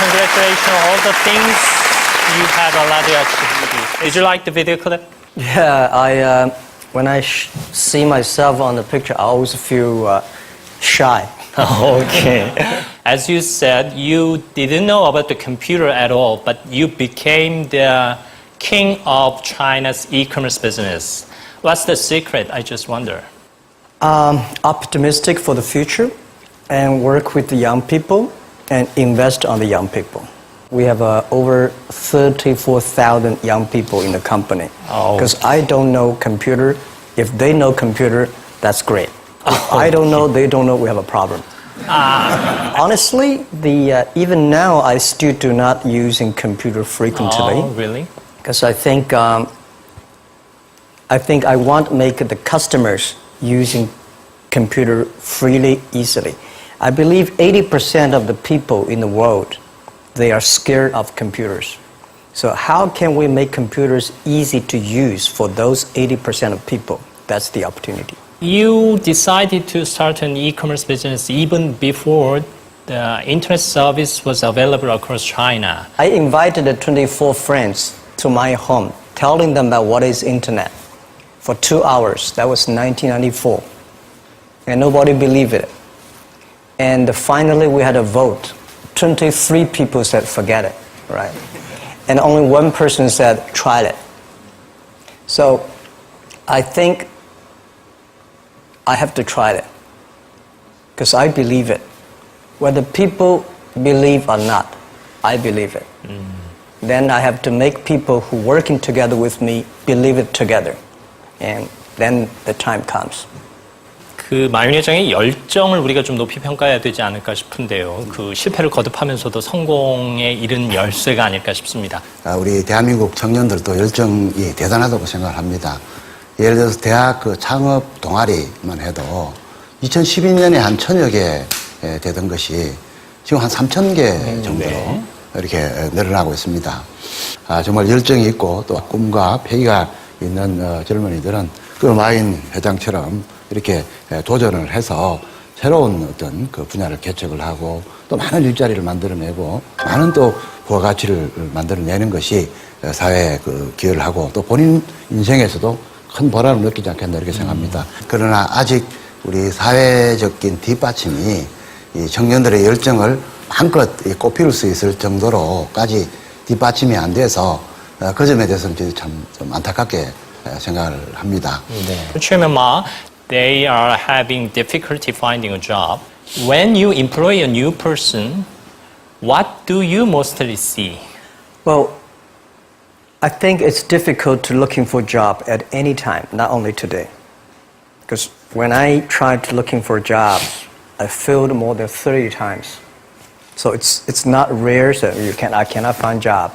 congratulations on all the things you have allowed to achieve. Did you like the video clip? Yeah, when I see myself on the picture, I always feel shy. Okay. As you said, you didn't know about the computer at all, but you became the king of China's e-commerce business. What's the secret? I just wonder. Optimistic for the future and work with the young people and invest on the young people. We have over 34,000 young people in the company. Because I don't know computer. If they know computer, that's great. If I don't know, they don't know, we have a problem. Honestly, even now I still do not using computer frequently. Oh, really? Because I think I want to make the customers using computer freely, easily. I believe 80% of the people in the world, they are scared of computers. So how can we make computers easy to use for those 80% of people? That's the opportunity. You decided to start an e-commerce business even before the internet service was available across China. I invited 24 friends to my home, telling them about what is internet for 2 hours. That was 1994. And nobody believed it. And finally we had a vote. 23 people said, forget it, right? And only one person said, try it. So I think I have to try it. Because I believe it. Whether people believe or not, I believe it. Then I have to make people who are working together with me believe it together. And then the time comes. 그 마윈 회장의 열정을 우리가 좀 높이 평가해야 되지 않을까 싶은데요. 그 실패를 거듭하면서도 성공에 이른 열쇠가 아닐까 싶습니다. 우리 대한민국 청년들도 열정이 대단하다고 생각합니다. 예를 들어서 대학 그 창업 동아리만 해도 2012년에 한 1,000여 개 되던 것이 지금 한 3,000개 정도로 이렇게 늘어나고 있습니다. 정말 열정이 있고 또 꿈과 패기가 있는 젊은이들은 그 마윈 회장처럼 이렇게 도전을 해서 새로운 어떤 그 분야를 개척을 하고 또 많은 일자리를 만들어내고 많은 또 부가가치를 만들어내는 것이 사회에 그 기여를 하고 또 본인 인생에서도 큰 보람을 느끼지 않겠나 이렇게 생각합니다. 그러나 아직 우리 사회적인 뒷받침이 이 청년들의 열정을 마음껏 꽃피울 수 있을 정도로까지 뒷받침이 안 돼서 그 점에 대해서는 저희 참 좀 안타깝게 생각을 합니다. 네. Chairman Ma, they are having difficulty finding a job. When you employ a new person, what do you mostly see? Well, I think it's difficult to looking for a job at any time, not only today. Because when I tried to looking for jobs, I failed more than 30 times. So it's not rare that I cannot find a job.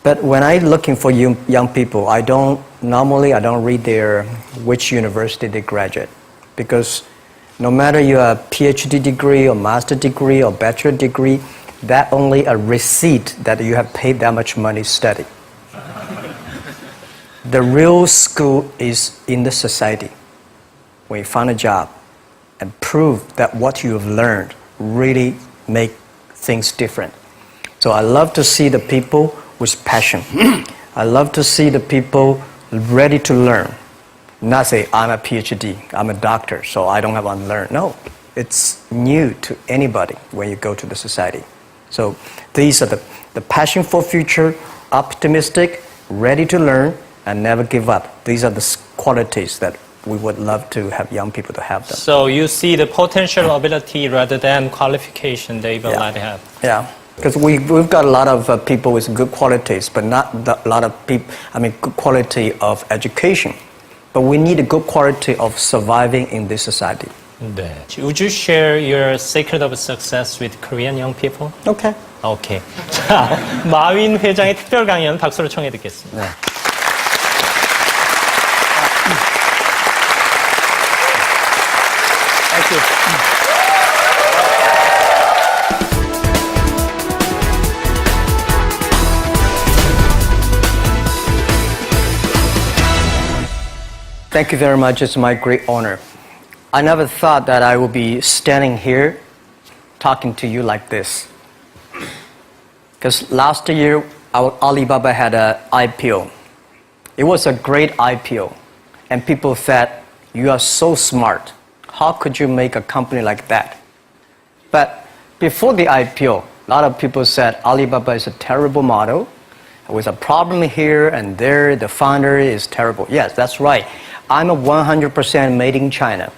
But when I looking for young people, I don't read their which university they graduate, because no matter you have a PhD degree or master degree or bachelor degree, that only a receipt that you have paid that much money to study. The real school is in the society. When you find a job and prove that what you have learned really make things different. So I love to see the people with passion. I love to see the people ready to learn. Not say, I'm a PhD, I'm a doctor, so I don't have to learn. No, it's new to anybody when you go to the society. So these are the passion for future, optimistic, ready to learn, and never give up. These are the qualities that we would love to have young people to have them. So you see the potential ability rather than qualification they will not have. Yeah. Because we've got a lot of people with good qualities, but not a lot of people, good quality of education. But we need a good quality of surviving in this society. 네. Would you share your secret of success with Korean young people? Okay. Okay. 자, 마윈 회장의 특별 강연 박수로 청해 듣겠습니다. 네. Thank you. Thank you very much. It's my great honor. I never thought that I would be standing here talking to you like this. Because last year, our Alibaba had an IPO. It was a great IPO. And people said, you are so smart. How could you make a company like that? But before the IPO, a lot of people said Alibaba is a terrible model. With a problem here and there, the founder is terrible. Yes, that's right. I'm a 100% made in China.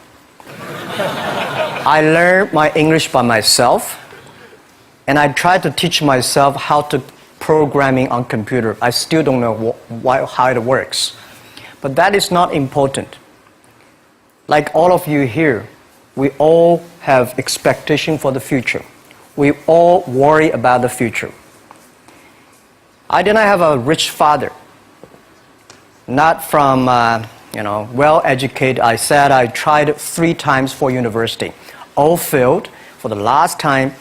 I learned my English by myself, and I tried to teach myself how to programming on computer. I still don't know how it works. But that is not important. Like all of you here, we all have expectation for the future. We all worry about the future. I did not have a rich father, not from well-educated. I said I tried 3 times for university. All failed. For the last time,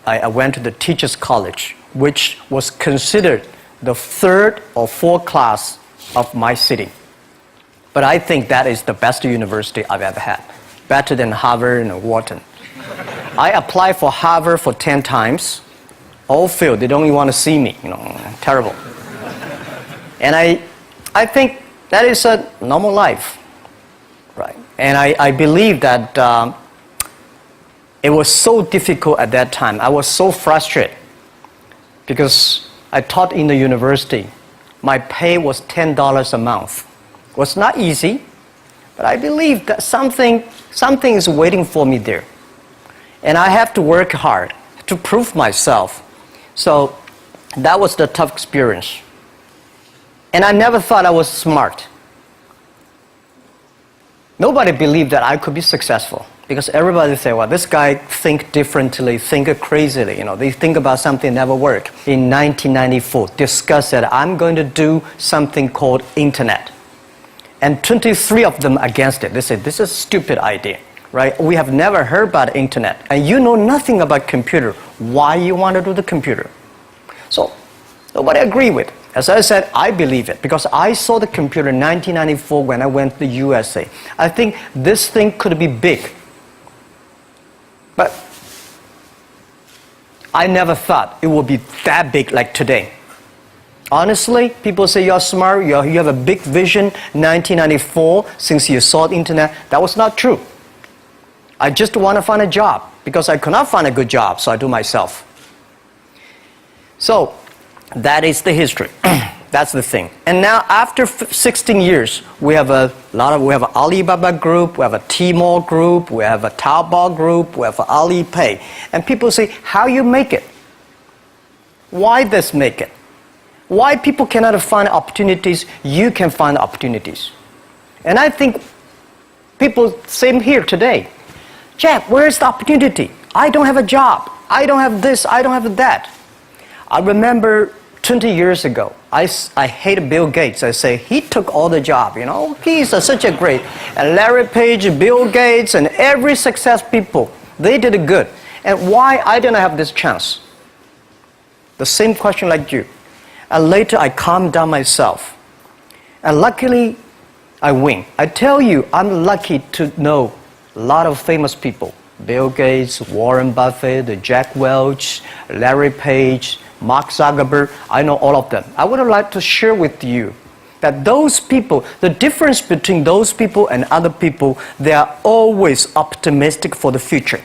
I went to the teacher's college, which was considered the 3rd or 4th class of my city. But I think that is the best university I've ever had, better than Harvard and Wharton. I applied for Harvard for 10 times. All failed. They don't even want to see me. Terrible. And I think that is a normal life, right? And I believe that it was so difficult at that time. I was so frustrated because I taught in the university. My pay was $10 a month. It was not easy, but I believe that something is waiting for me there. And I have to work hard to prove myself. So that was the tough experience. And I never thought I was smart. Nobody believed that I could be successful because everybody say, well, this guy think differently, think crazily. They think about something never work. In 1994, discussed that I'm going to do something called internet. And 23 of them against it. They said, this is a stupid idea. Right? We have never heard about internet, and you know nothing about computer. Why you want to do the computer? So nobody agreed with it. As I said, I believe it because I saw the computer in 1994 when I went to the USA. I think this thing could be big, but I never thought it would be that big like today. Honestly, people say you're smart, you have a big vision. 1994, since you saw the internet, that was not true. I just want to find a job because I could not find a good job, so I do myself. So that is the history. That's the thing. And now after 16 years, we have an Alibaba group, we have a Tmall group, we have a Taobao group, we have Alipay. And people say, how you make it? Why this make it? Why people cannot find opportunities, you can find opportunities. And I think people, same here today. Jack, where's the opportunity? I don't have a job. I don't have this. I don't have that. I remember 20 years ago, I hated Bill Gates. I say, he took all the job, He's such a great. And Larry Page, Bill Gates, and every success people, they did it good. And why I didn't have this chance? The same question like you. And later I calmed down myself. And luckily, I win. I tell you, I'm lucky to know a lot of famous people. Bill Gates, Warren Buffett, Jack Welch, Larry Page, Mark Zuckerberg. I know all of them. I would like to share with you that those people, the difference between those people and other people, they are always optimistic for the future.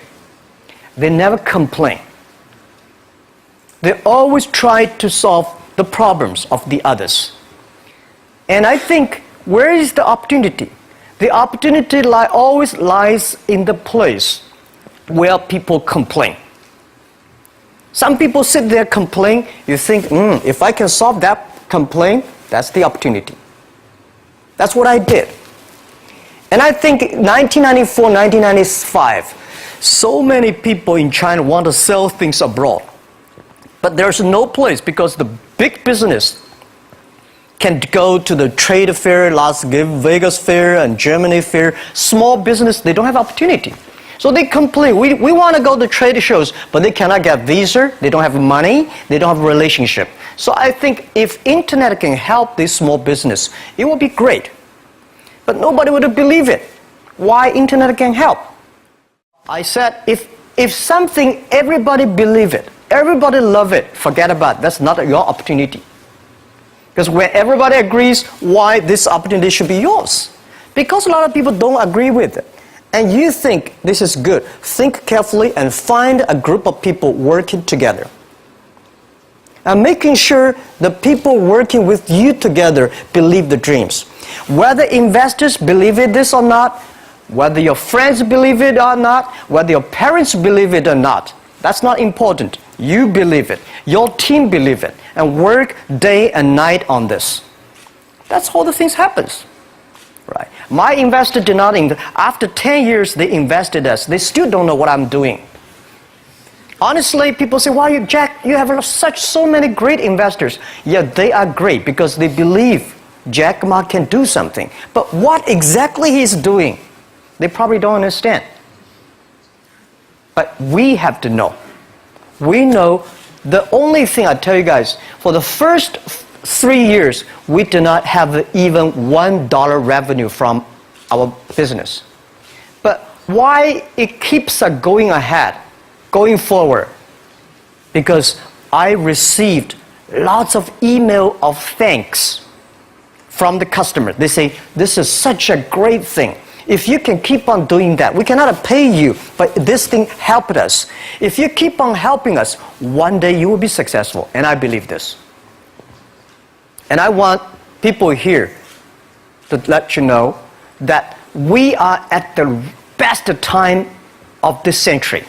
They never complain. They always try to solve the problems of the others. And I think, where is the opportunity? The opportunity always lies in the place where people complain. Some people sit there complain. You think, if I can solve that complaint, that's the opportunity. That's what I did. And I think 1994, 1995, so many people in China want to sell things abroad. But there's no place because the big business can go to the trade fair, Las Vegas fair and Germany fair. Small business, they don't have opportunity. So they complain, we want to go to trade shows, but they cannot get visa, they don't have money, they don't have a relationship. So I think if internet can help this small business, it would be great. But nobody would believe it. Why internet can help? I said, if something everybody believe it, everybody love it, forget about it. That's not your opportunity. Because when everybody agrees, why this opportunity should be yours? Because a lot of people don't agree with it. And you think this is good. Think carefully and find a group of people working together. And making sure the people working with you together believe the dreams. Whether investors believe it this or not, whether your friends believe it or not, whether your parents believe it or not, that's not important. You believe it. Your team believe it. And work day and night on this. That's how the things happens. Right. My investor did not after 10 years they invested us. They still don't know what I'm doing. Honestly, people say, "Wow, Jack, you have so many great investors." Yeah, they are great because they believe Jack Ma can do something. But what exactly he's doing, they probably don't understand. But we have to know. We know the only thing I tell you guys, for the first 3 years, we do not have even $1 revenue from our business. But why it keeps us going ahead, going forward? Because I received lots of email of thanks from the customer. They say, "This is such a great thing. If you can keep on doing that, we cannot pay you, but this thing helped us. If you keep on helping us, one day you will be successful." And I believe this. And I want people here to let you know that we are at the best time of this century.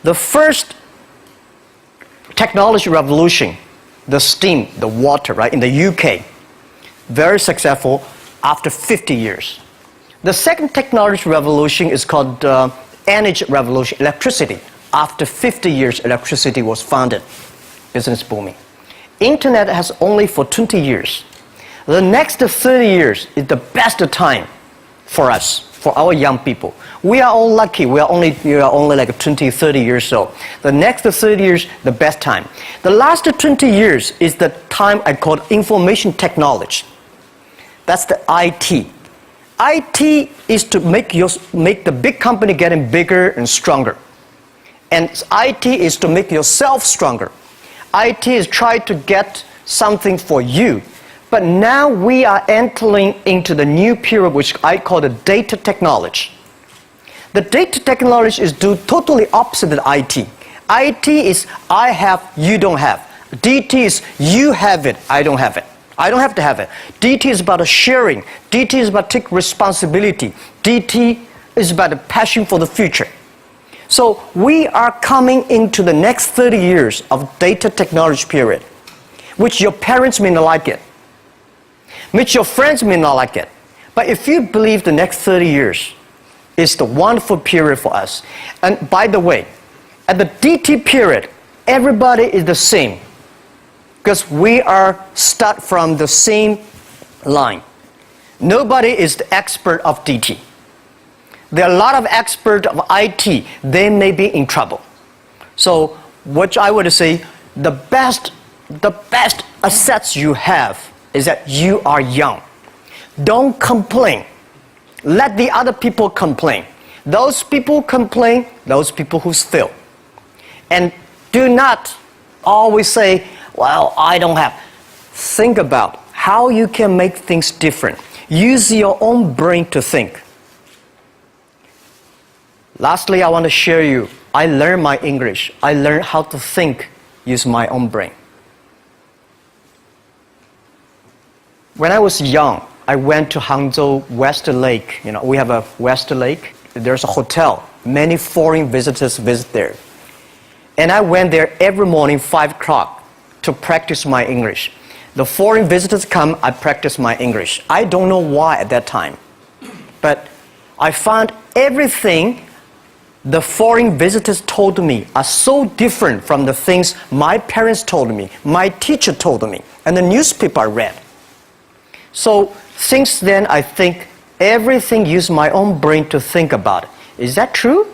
The first technology revolution, the steam, the water, right, in the UK, very successful after 50 years. The second technology revolution is called energy revolution, electricity. After 50 years, electricity was founded, business booming. Internet has only for 20 years. The next 30 years is the best time for us, for our young people. We are all lucky. We are only like 20, 30 years old. The next 30 years, the best time. The last 20 years is the time I call information technology. That's the IT. IT is to make the big company getting bigger and stronger. And IT is to make yourself stronger. IT is trying to get something for you. But now we are entering into the new period which I call the data technology. The data technology is totally opposite of IT. IT is I have, you don't have. DT is you have it, I don't have it. I don't have to have it. DT is about sharing. DT is about taking responsibility. DT is about a passion for the future. So we are coming into the next 30 years of data technology period, which your parents may not like it, which your friends may not like it. But if you believe the next 30 years is the wonderful period for us. And by the way, at the DT period, everybody is the same. Because we are start from the same line. Nobody is the expert of DT. There are a lot of experts of IT. They may be in trouble. So what I would say, the best assets you have is that you are young. Don't complain. Let the other people complain. Those people complain, those people who fail. And do not always say, "Well, I don't have." Think about how you can make things different. Use your own brain to think. Lastly, I want to share you, I learned my English. I learned how to think, use my own brain. When I was young, I went to Hangzhou West Lake. You know, we have a West Lake. There's a hotel. Many foreign visitors visit there. And I went there every morning, 5 o'clock, to practice my English. The foreign visitors come, I practice my English. I don't know why at that time. But I found everything the foreign visitors told me are so different from the things my parents told me, my teacher told me, and the newspaper I read. So since then, I think everything use my own brain to think about it. Is that true?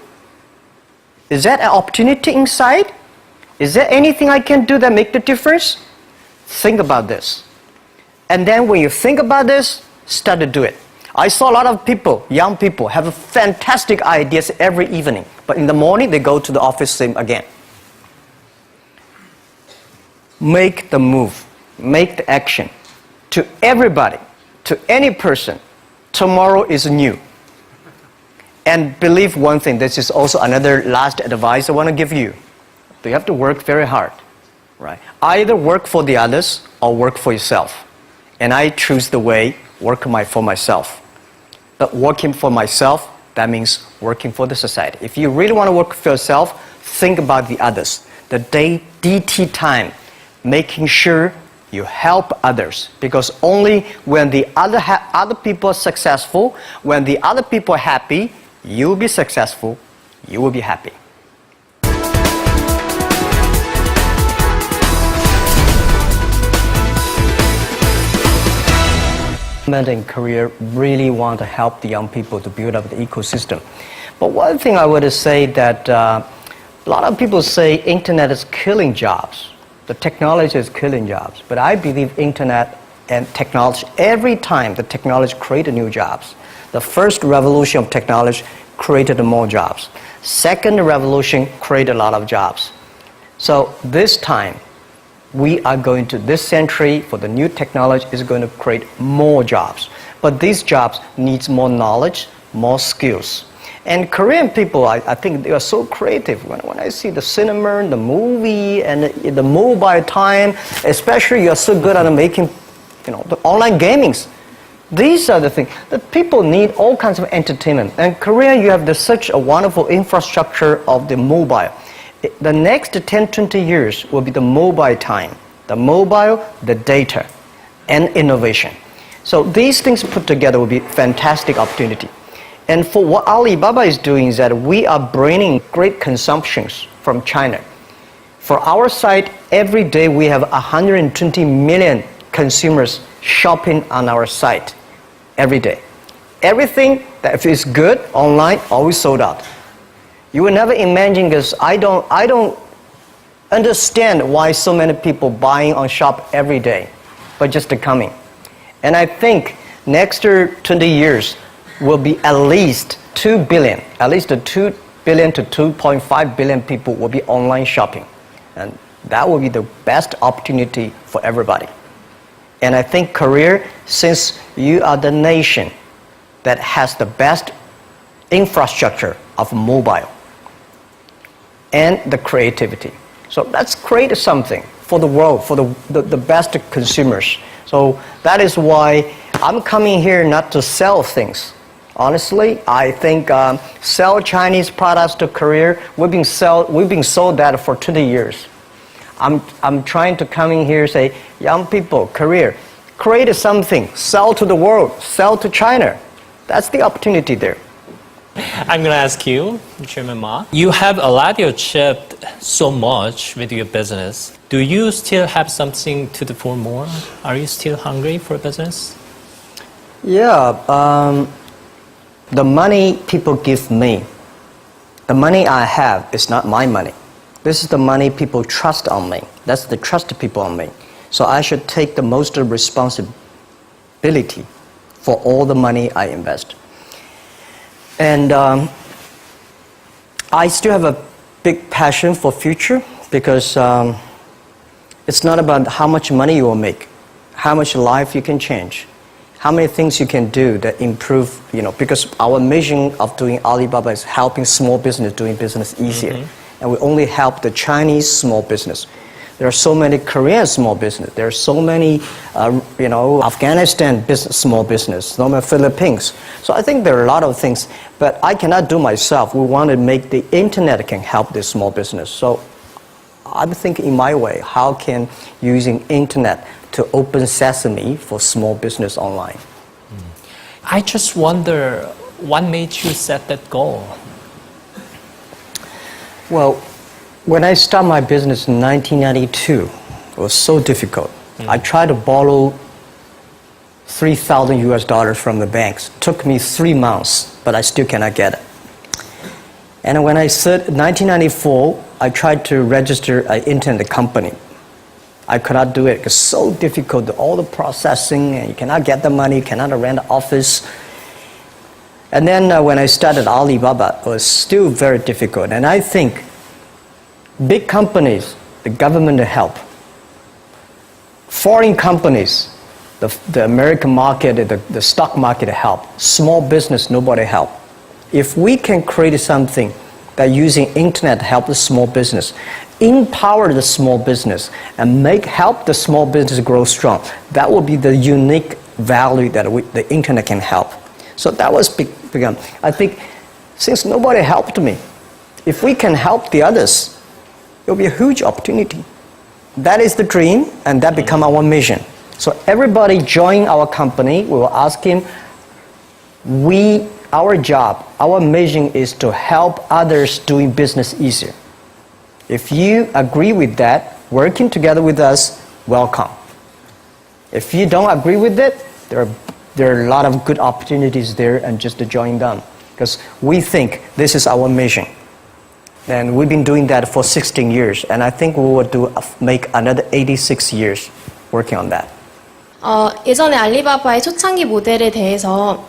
Is that an opportunity inside? Is there anything I can do that make the difference? Think about this. And then when you think about this, start to do it. I saw a lot of people, young people, have fantastic ideas every evening. But in the morning, they go to the office same again. make the move, make the action. To everybody, to any person, tomorrow is new. And believe one thing, this is also another last advice I want to give you. You have to work very hard, right? Either work for the others or work for yourself. And I choose the way, work for myself. But working for myself, that means working for the society. If you really want to work for yourself, think about the others. The DT time, making sure you help others. Because only when the other people are successful, when the other people are happy, you will be successful, you will be happy. In Korea really want to help the young people to build up the ecosystem. But one thing I would say that a lot of people say internet is killing jobs. The technology is killing jobs. But I believe internet and technology, every time the technology created new jobs. The first revolution of technology created more jobs. Second revolution created a lot of jobs. So this time, we are going to, this century, for the new technology, is going to create more jobs. But these jobs needs more knowledge, more skills. And Korean people, I think they are so creative. When I see the cinema, the movie, and the mobile time, especially you are so good at making, the online gamings. These are the things that people need, all kinds of entertainment. And Korea, you have such a wonderful infrastructure of the mobile. The next 10, 20 years will be the mobile time. The mobile, the data, and innovation. So these things put together will be fantastic opportunity. And for what Alibaba is doing is that we are bringing great consumptions from China. For our site, every day we have 120 million consumers shopping on our site every day. Everything that is good online, always sold out. You will never imagine, because I don't understand why so many people buying on shop every day, but just coming. And I think next 20 years will be at least 2 billion, at least 2 billion to 2.5 billion people will be online shopping. And that will be the best opportunity for everybody. And I think Korea, since you are the nation that has the best infrastructure of mobile and the creativity. So let's create something for the world, for the best consumers. So that is why I'm coming here not to sell things. Honestly, I think sell Chinese products to Korea, we've been sold that for 20 years. I'm trying to come in here and say, young people, Korea, create something, sell to the world, sell to China. That's the opportunity there. I'm going to ask you, Chairman Ma. You have a lot achieved so much with your business. Do you still have something to do for more? Are you still hungry for business? Yeah. The money people give me, the money I have is not my money. This is the money people trust on me. That's the trust people on me. So I should take the most responsibility for all the money I invest. And I still have a big passion for future, because it's not about how much money you will make, how much life you can change, how many things you can do that improve, because our mission of doing Alibaba is helping small business doing business easier. Mm-hmm. And we only help the Chinese small business. There are so many Korean small business. There are so many, Afghanistan small business, so many Philippines. So I think there are a lot of things, but I cannot do myself. We want to make the internet can help this small business. So I'm thinking in my way, how can using internet to open sesame for small business online? I just wonder, what made you set that goal? Well, when I started my business in 1992, it was so difficult. I tried to borrow $3,000 from the banks. It took me 3 months, but I still cannot get it. And when I said 1994, I tried to register an internet company. I could not do it. It's so difficult, all the processing, and you cannot get the money, you cannot rent an office. And then when I started Alibaba, it was still very difficult. And I think big companies, the government help. foreign companies, the American market, the stock market help. Small business, nobody help. If we can create something that using internet help the small business, empower the small business, and help the small business grow strong, that will be the unique value that the internet can help. So that was begun. I think since nobody helped me, if we can help the others, it will be a huge opportunity. That is the dream, and that become our mission. So everybody join our company, we will ask him, our job, our mission is to help others doing business easier. If you agree with that, working together with us, welcome. If you don't agree with it, there are a lot of good opportunities there, and just to join them. Because we think this is our mission. And we've been doing that for 16 years, and I think we will make another 86 years working on that. 예전에 알리바바의 초창기 모델에 대해서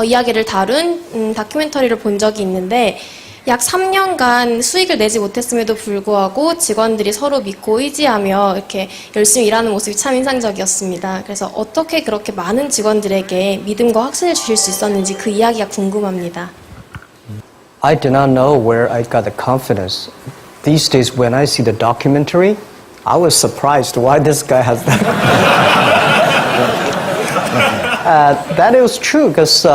이야기를 다룬 다큐멘터리를 본 적이 있는데 약 3년간 수익을 내지 못했음에도 불구하고 직원들이 서로 믿고 의지하며 이렇게 열심히 일하는 모습이 참 인상적이었습니다. 그래서 어떻게 그렇게 많은 직원들에게 믿음과 확신을 주실 수 있었는지 그 이야기가 궁금합니다. I do not know where I got the confidence. These days when I see the documentary, I was surprised why this guy has that. That is true, because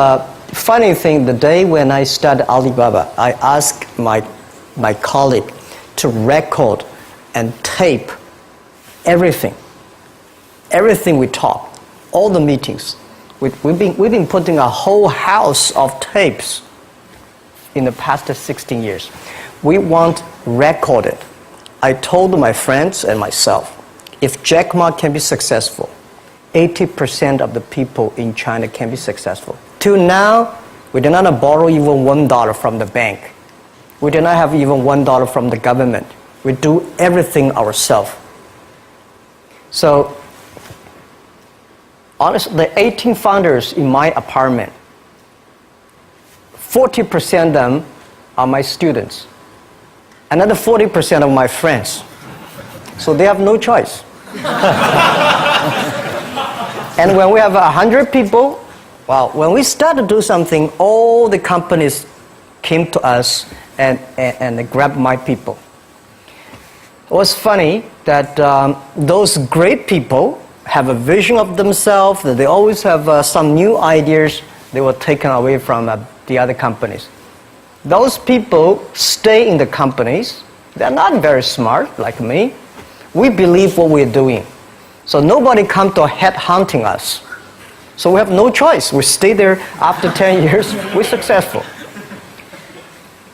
funny thing, the day when I started Alibaba, I asked my colleague to record and tape everything we talk, all the meetings. We've been putting a whole house of tapes in the past 16 years. We want recorded. I told my friends and myself, if Jack Ma can be successful, 80% of the people in China can be successful. Till now, we did not borrow even $1 from the bank. We did not have even $1 from the government. We do everything ourselves. So, honestly, the 18 founders in my apartment, 40% of them are my students. Another 40% of my friends. So they have no choice. And when we have 100 people, well, when we start to do something, all the companies came to us and they grabbed my people. It was funny that those great people have a vision of themselves, that they always have some new ideas. They were taken away from the other companies. Those people stay in the companies. They're not very smart like me. We believe what we're doing. So nobody come to head hunting us. So we have no choice. We stay there after 10 years, we're successful.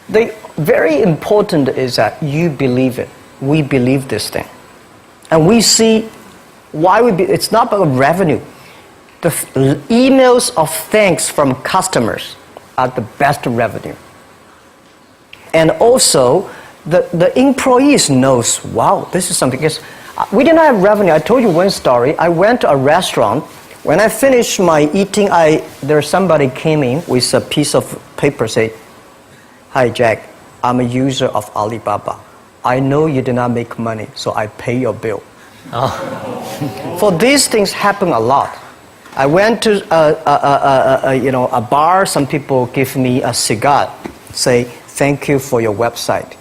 The very important is that you believe it. We believe this thing. And we see why it's not about revenue. The emails of thanks from customers are the best revenue. And also, the employees knows, wow, this is something. Because we didn't have revenue. I told you one story. I went to a restaurant. When I finished my eating, somebody came in with a piece of paper, say, "Hi, Jack, I'm a user of Alibaba. I know you did not make money, so I pay your bill." For these things happen a lot. I went to a bar. Some people give me a cigar, say, "Thank you for your website.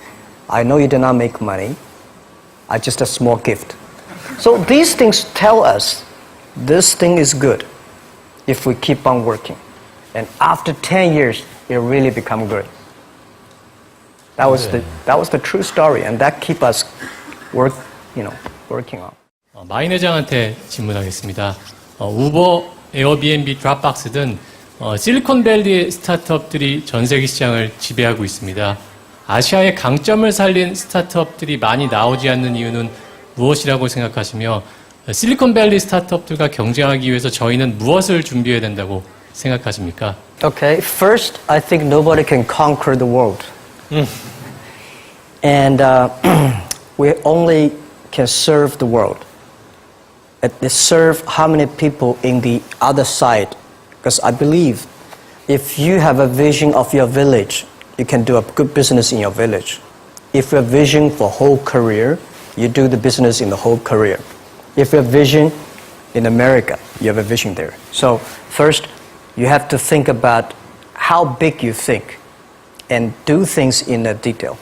I know you did not make money. Just a small gift." So these things tell us this thing is good if we keep on working. And after 10 years, it really become good. That was the true story, and that keep us working on. 마인 회장한테 질문하겠습니다. 우버, 에어비앤비, 드랍박스 등 실리콘밸리 스타트업들이 전 세계 시장을 지배하고 있습니다. 아시아의 강점을 살린 스타트업들이 많이 나오지 않는 이유는 무엇이라고 생각하시며 실리콘밸리 스타트업들과 경쟁하기 위해서 저희는 무엇을 준비해야 된다고 생각하십니까? Okay, first, I think nobody can conquer the world. And we only can serve the world. Serve how many people in the other side? Because I believe if you have a vision of your village, you can do a good business in your village. If you have a vision for whole career, you do the business in the whole career. If you have vision in America, you have a vision there. So first, you have to think about how big you think and do things in a detail.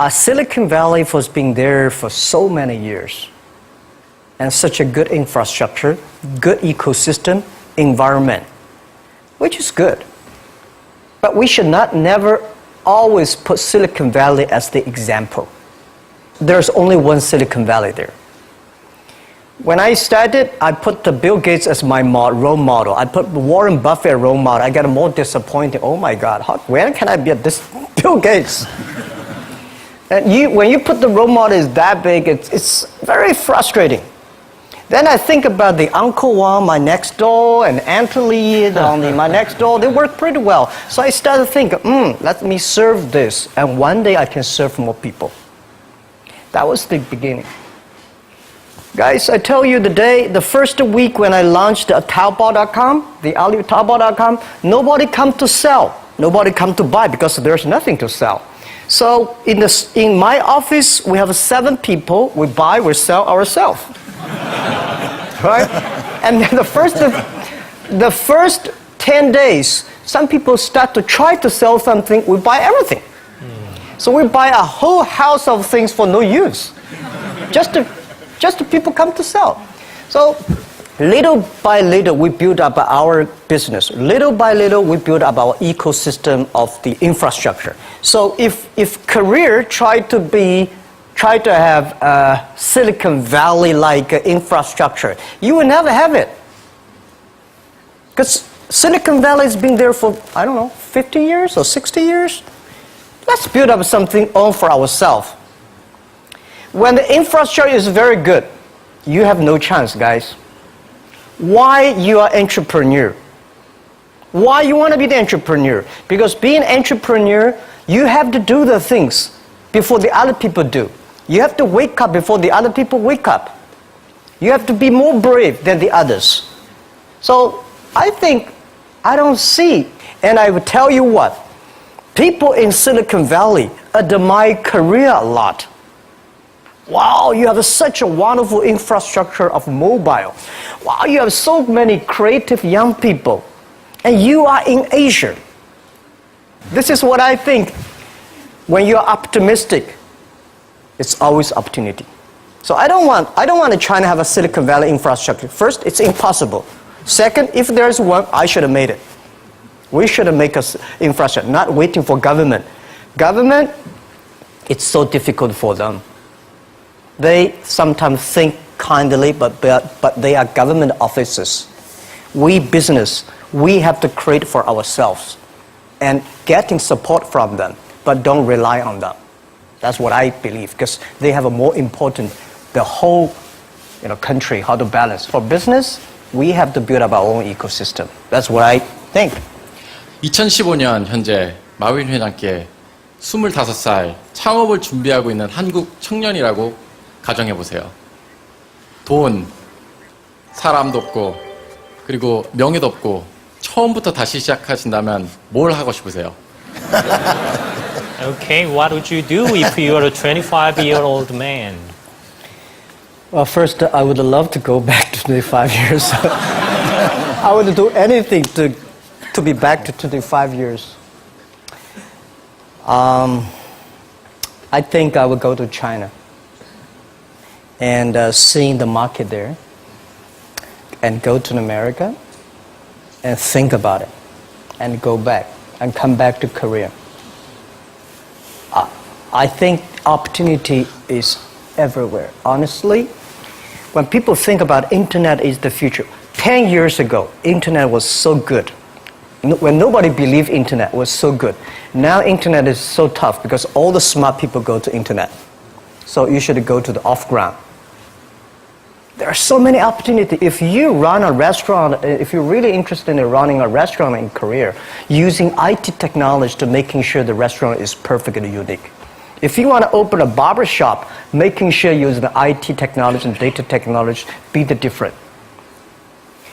Silicon Valley was being there for so many years and such a good infrastructure, good ecosystem, environment, which is good. But we should not never always put Silicon Valley as the example. There's only one Silicon Valley there. When I started, I put the Bill Gates as my role model. I put Warren Buffett as role model. I got more disappointed. Oh my God, when can I be at this Bill Gates? And when you put the role model is that big, it's very frustrating. Then I think about the Uncle Wang, my next door, and Anthony, my next door. They work pretty well. So I started thinking, let me serve this. And one day I can serve more people. That was the beginning. Guys, I tell you the first week when I launched Taobao.com, the Taobao.com, nobody come to sell. Nobody come to buy because there's nothing to sell. So in my office, we have 7 people. We buy, we sell ourselves. Right? And then the first 10 days, some people start to try to sell something, we buy everything. So we buy a whole house of things for no use. Just to people come to sell. So little by little, we build up our business. Little by little, we build up our ecosystem of the infrastructure. So if Korea tried to have a Silicon Valley-like infrastructure, you will never have it. Because Silicon Valley has been there for, 50 years or 60 years. Let's build up something own for ourselves. When the infrastructure is very good, you have no chance, guys. Why you are entrepreneur? Why you want to be the entrepreneur? Because being an entrepreneur, you have to do the things before the other people do. You have to wake up before the other people wake up. You have to be more brave than the others. So I think I don't see, and I will tell you what, people in Silicon Valley admire Korea a lot. Wow, you have such a wonderful infrastructure of mobile. Wow, you have so many creative young people. And you are in Asia. This is what I think. When you're optimistic, it's always opportunity. So I don't want to try to have a Silicon Valley infrastructure. First, it's impossible. Second, if there's one, I should have made it. We should have made an infrastructure, not waiting for government. Government, it's so difficult for them. They sometimes think kindly, but they are government officers. We business, we have to create for ourselves and getting support from them, but don't rely on them. That's what I believe, because they have a more important, the whole country, how to balance. For business, we have to build up our own ecosystem. That's what I think. 2015년 현재 마윈 회장께 25살 창업을 준비하고 있는 한국 청년이라고 가정해보세요. 돈, 사람도 없고, 그리고 명예도 없고, 처음부터 다시 시작하신다면 뭘 하고 싶으세요? Okay, what would you do if you were a 25-year-old man? Well, first, I would love to go back to 25 years. I would do anything to be back to 25 years. I think I would go to China and seeing the market there, and go to America and think about it, and go back and come back to Korea. I think opportunity is everywhere. Honestly, when people think about internet is the future, 10 years ago, internet was so good. When nobody believed internet was so good. Now internet is so tough because all the smart people go to internet. So you should go to the off-ground. There are so many opportunities. If you run a restaurant, if you're really interested in running a restaurant in Korea, using IT technology to making sure the restaurant is perfectly unique. If you want to open a barber shop, making sure you use the IT technology and data technology, be the different.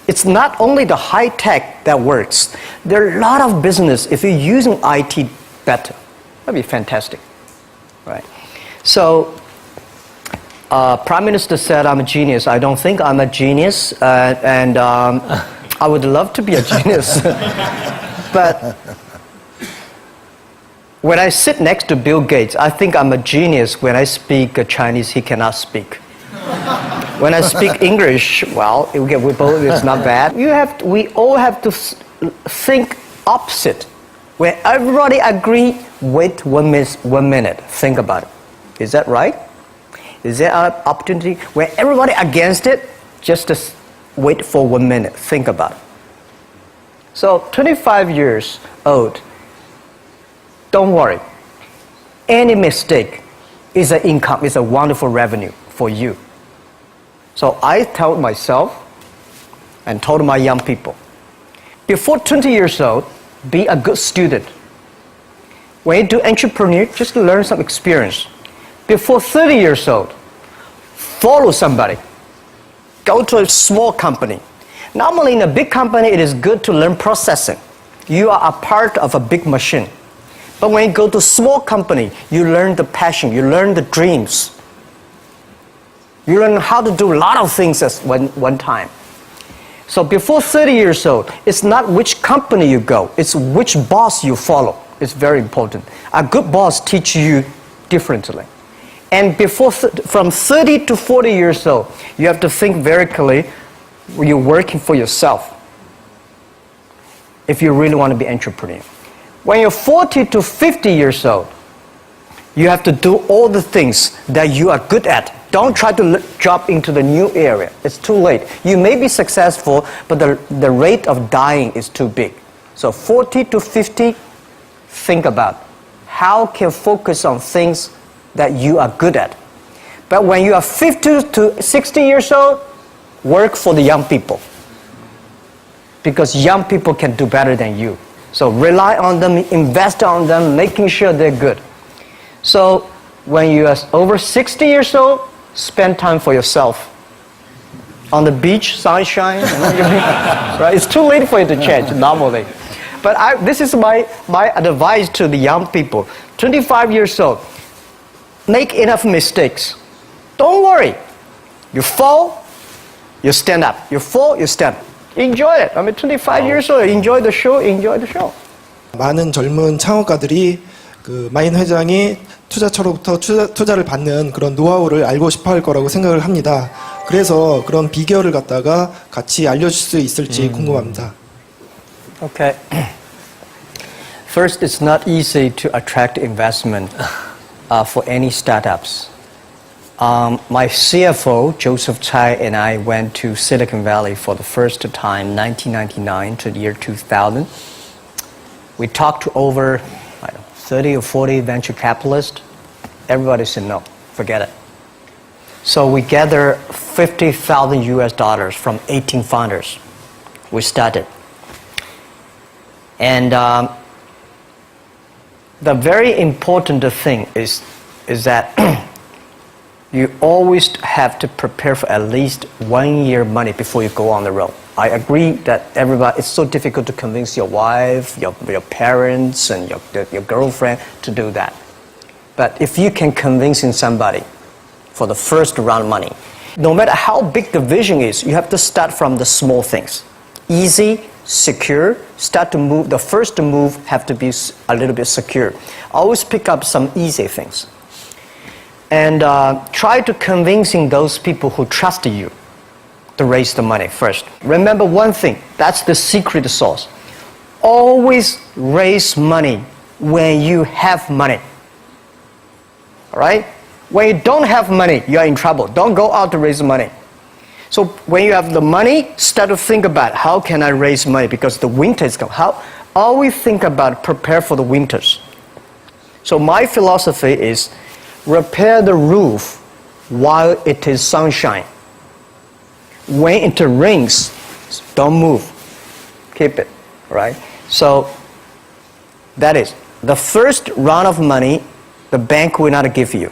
It's not only the high tech that works. There are a lot of business if you're using IT better. That'd be fantastic, right? So Prime Minister said I'm a genius. I don't think I'm a genius, and I would love to be a genius. But when I sit next to Bill Gates, I think I'm a genius. When I speak Chinese, he cannot speak. When I speak English, well, it's not bad. We all have to think opposite. When everybody agree, wait 1 minute, think about it. Is that right? Is there an opportunity? When everybody against it, just wait for 1 minute, think about it. So 25 years old, don't worry. Any mistake is an income, is a wonderful revenue for you. So I told myself and told my young people, before 20 years old, be a good student. When you do entrepreneur, just learn some experience. Before 30 years old, follow somebody. Go to a small company. Normally in a big company, it is good to learn processing. You are a part of a big machine. But when you go to a small company, you learn the passion, you learn the dreams. You learn how to do a lot of things at one time. So before 30 years old, it's not which company you go, it's which boss you follow. It's very important. A good boss teaches you differently. And from 30 to 40 years old, you have to think very clearly, you're working for yourself if you really want to be an entrepreneur. When you're 40 to 50 years old, you have to do all the things that you are good at. Don't try to jump into the new area. It's too late. You may be successful, but the rate of dying is too big. So 40 to 50, think about how can focus on things that you are good at. But when you are 50 to 60 years old, work for the young people. Because young people can do better than you. So rely on them, invest on them, making sure they're good. So when you are over 60 years old, spend time for yourself. On the beach, sunshine, right? It's too late for you to change normally. But this is my advice to the young people. 25 years old, make enough mistakes. Don't worry. You fall, you stand up. You fall, you stand up. Enjoy it. I mean, 25 years old, enjoy the show, enjoy the show. 많은 젊은 창업가들이 그 마인 회장이 투자처로부터 투자를 받는 그런 노하우를 알고 싶어 할 거라고 생각을 합니다. 그래서 그런 비결을 갖다가 같이 알려줄 수 있을지 궁금합니다. Okay. First, it's not easy to attract investment for any startups. My CFO, Joseph Tsai, and I went to Silicon Valley for the first time, 1999 to the year 2000. We talked to over 30 or 40 venture capitalists. Everybody said no, forget it. So we gathered $50,000 US from 18 founders. We started. And the very important thing is that you always have to prepare for at least 1 year money before you go on the road. I agree that it's so difficult to convince your wife, your parents, and your girlfriend to do that. But if you can convince somebody for the first round of money, no matter how big the vision is, you have to start from the small things. Easy, secure, start to move. The first move have to be a little bit secure. Always pick up some easy things. And try to convincing those people who trust you to raise the money first. Remember one thing, that's the secret sauce. Always raise money when you have money. All right? When you don't have money, you're in trouble. Don't go out to raise money. So when you have the money, start to think about how can I raise money because the winter is coming. Always think about prepare for the winters. So my philosophy is repair the roof while it is sunshine. When it rains, don't move. Keep it, right? So that is the first round of money, the bank will not give you.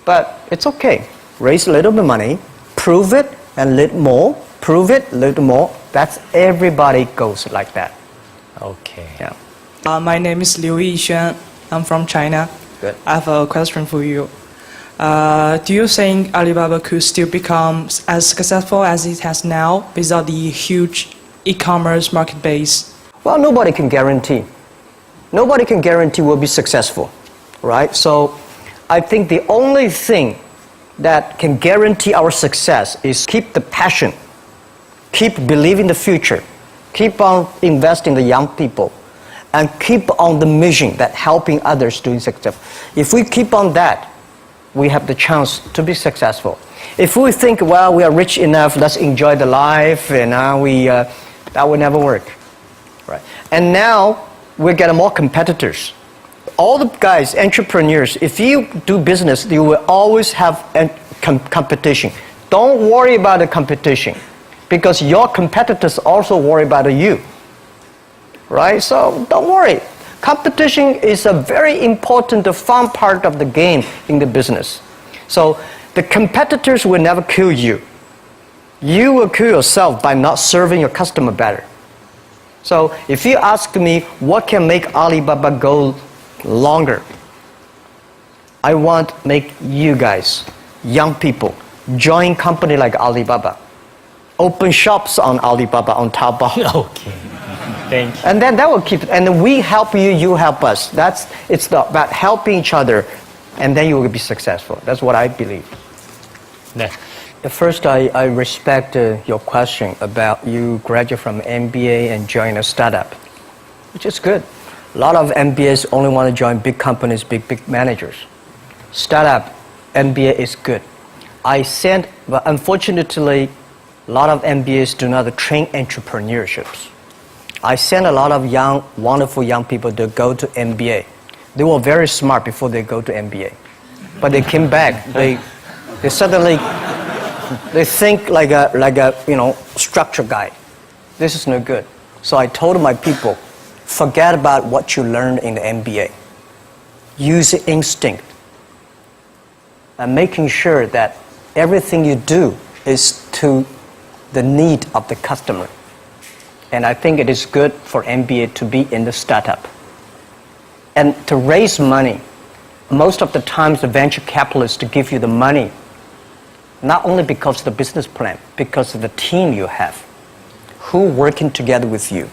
But it's okay. Raise a little bit of money, prove it, and a little more. Prove it, a little more. That's everybody goes like that. Okay. Yeah. My name is Liu Yixuan. I'm from China. Good. I have a question for you. Do you think Alibaba could still become as successful as it has now without the huge e-commerce market base? Well, nobody can guarantee. Nobody can guarantee we'll be successful, right? So I think the only thing that can guarantee our success is keep the passion, keep believing the future, keep on investing in the young people, and keep on the mission that helping others doing success. If we keep on that, we have the chance to be successful. If we think, well, we are rich enough, let's enjoy the life, and that will never work, right? And now we're getting more competitors. All the guys, entrepreneurs, if you do business, you will always have competition. Don't worry about the competition, because your competitors also worry about you, right? So don't worry. Competition is a very important, fun part of the game in the business. So the competitors will never kill you. You will kill yourself by not serving your customer better. So if you ask me what can make Alibaba go longer, I want to make you guys, young people, join company like Alibaba. Open shops on Alibaba, on Taobao. Okay. Thank you. And then that will keep, and we help you, you help us. It's about helping each other, and then you will be successful. That's what I believe. 네. First, I respect your question about you graduate from MBA and join a startup, which is good. A lot of MBAs only want to join big companies, big managers. Startup, MBA is good. But unfortunately, a lot of MBAs do not train entrepreneurships. I sent a lot of young, wonderful young people to go to MBA. They were very smart before they go to MBA. But they came back, they suddenly, they think like a structure guy. This is no good. So I told my people, forget about what you learned in the MBA. Use instinct. And making sure that everything you do is to the need of the customer. And I think it is good for MBA to be in the startup. And to raise money, most of the times the venture capitalists give you the money, not only because of the business plan, because of the team you have, who working together with you.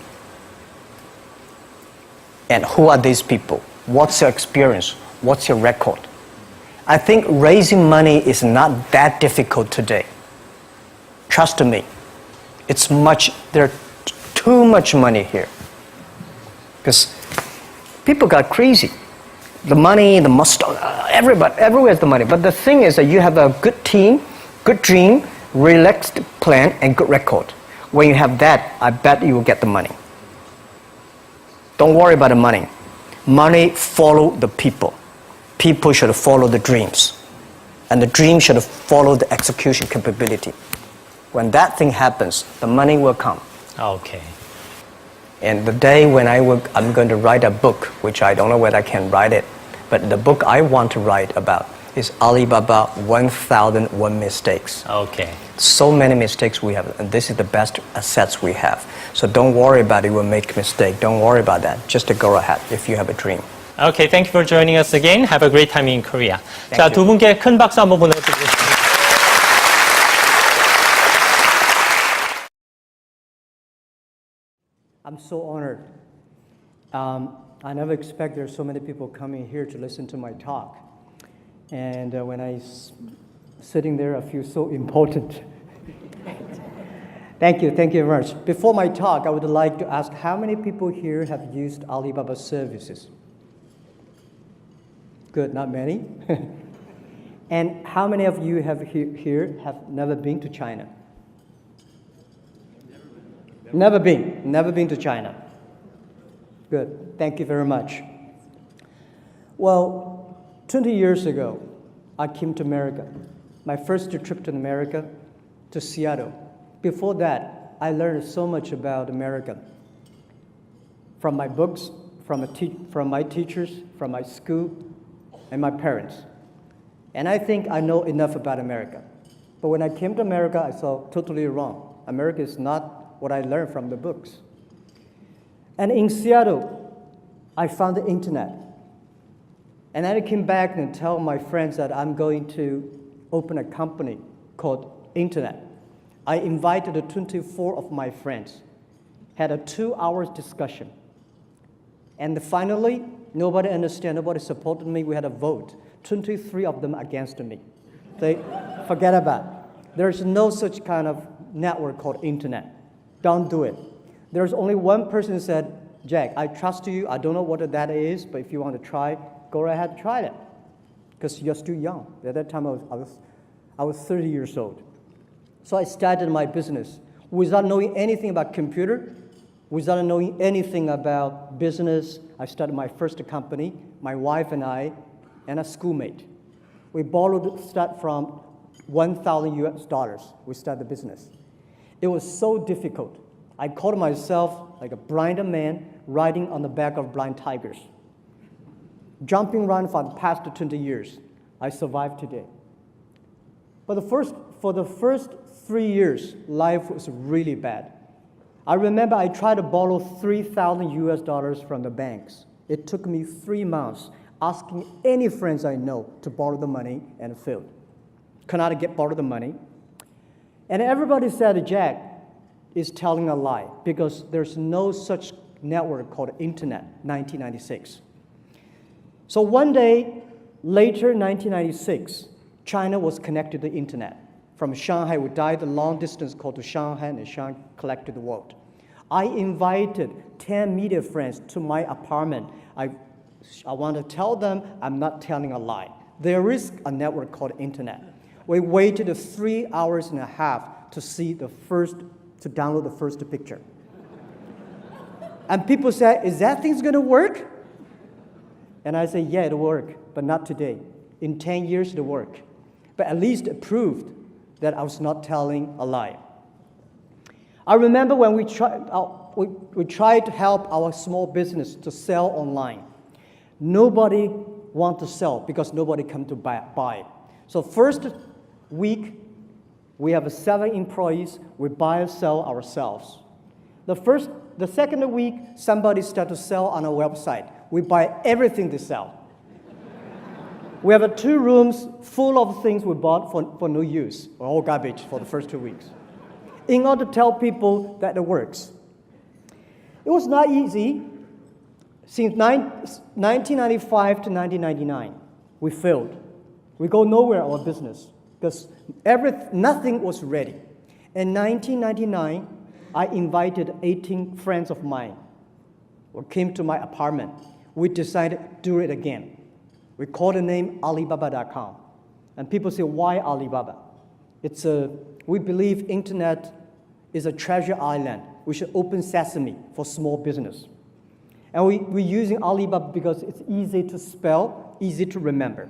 And who are these people? What's your experience? What's your record? I think raising money is not that difficult today. Trust me. There's too much money here. Because people got crazy. The money, the mustard, everywhere is the money. But the thing is that you have a good team, good dream, relaxed plan, and good record. When you have that, I bet you will get the money. Don't worry about the money. Money follow the people. People should follow the dreams. And the dream should follow the execution capability. When that thing happens, the money will come. Okay. And the day when I'm going to write a book, which I don't know whether I can write it, but the book I want to write about is Alibaba 1001 Mistakes. Okay. So many mistakes we have, and this is the best assets we have. So don't worry about it, we'll make a mistake. Don't worry about that. Just to go ahead if you have a dream. Okay, thank you for joining us again. Have a great time in Korea. 자, you. 두 분께 큰 박수 한번 보내드리겠습니다. I'm so honored. I never expect there's so many people coming here to listen to my talk. And when I sitting there, I feel so important. Thank you very much. Before my talk, I would like to ask how many people here have used Alibaba services? Good, not many. And how many of you here have never been to China? Never been to China. Good, thank you very much. Well, 20 years ago, I came to America. My first trip to America, to Seattle. Before that, I learned so much about America. From my books, from my teachers, from my school, and my parents. And I think I know enough about America. But when I came to America, I saw totally wrong. America is not what I learned from the books. And in Seattle, I found the internet. And then I came back and tell my friends that I'm going to open a company called Internet. I invited the 24 of my friends, had a 2-hour discussion. And finally, nobody understood, nobody supported me. We had a vote. 23 of them against me. They forget about it. There's no such kind of network called Internet. Don't do it. There's only one person who said, Jack, I trust you. I don't know what that is, but if you want to try, go ahead and try it. Because you're still young. At that time, I was 30 years old. So I started my business without knowing anything about computer, without knowing anything about business. I started my first company, my wife and I, and a schoolmate. We start from $1,000 US. We started the business. It was so difficult. I called myself like a blind man riding on the back of blind tigers. Jumping around for the past 20 years. I survived today. But for the first 3 years, life was really bad. I remember I tried to borrow $3,000 US from the banks. It took me 3 months asking any friends I know to borrow the money and failed. Could not borrow the money. And everybody said Jack is telling a lie because there's no such network called Internet, 1996. So one day, later 1996, China was connected to the Internet. From Shanghai, we died a long distance called to Shanghai, and Shanghai collected the world. I invited 10 media friends to my apartment. I want to tell them I'm not telling a lie. There is a network called Internet. We waited 3 hours and a half to download the first picture. And people said, is that thing going to work? And I said, yeah, it'll work, but not today. In 10 years, it'll work. But at least it proved that I was not telling a lie. I remember when we tried to help our small business to sell online. Nobody wanted to sell because nobody came to buy. So first week, we have 7 employees. We buy and sell ourselves. The second week, somebody started to sell on our website. We buy everything they sell. We have 2 rooms full of things we bought for no use, or all garbage for the first 2 weeks, in order to tell people that it works. It was not easy. Since 1995 to 1999, we failed. We go nowhere in our business because nothing was ready. In 1999, I invited 18 friends of mine who came to my apartment. We decided to do it again. We called the name Alibaba.com. And people say, why Alibaba? We believe Internet is a treasure island. We should open sesame for small business. And we're using Alibaba because it's easy to spell, easy to remember.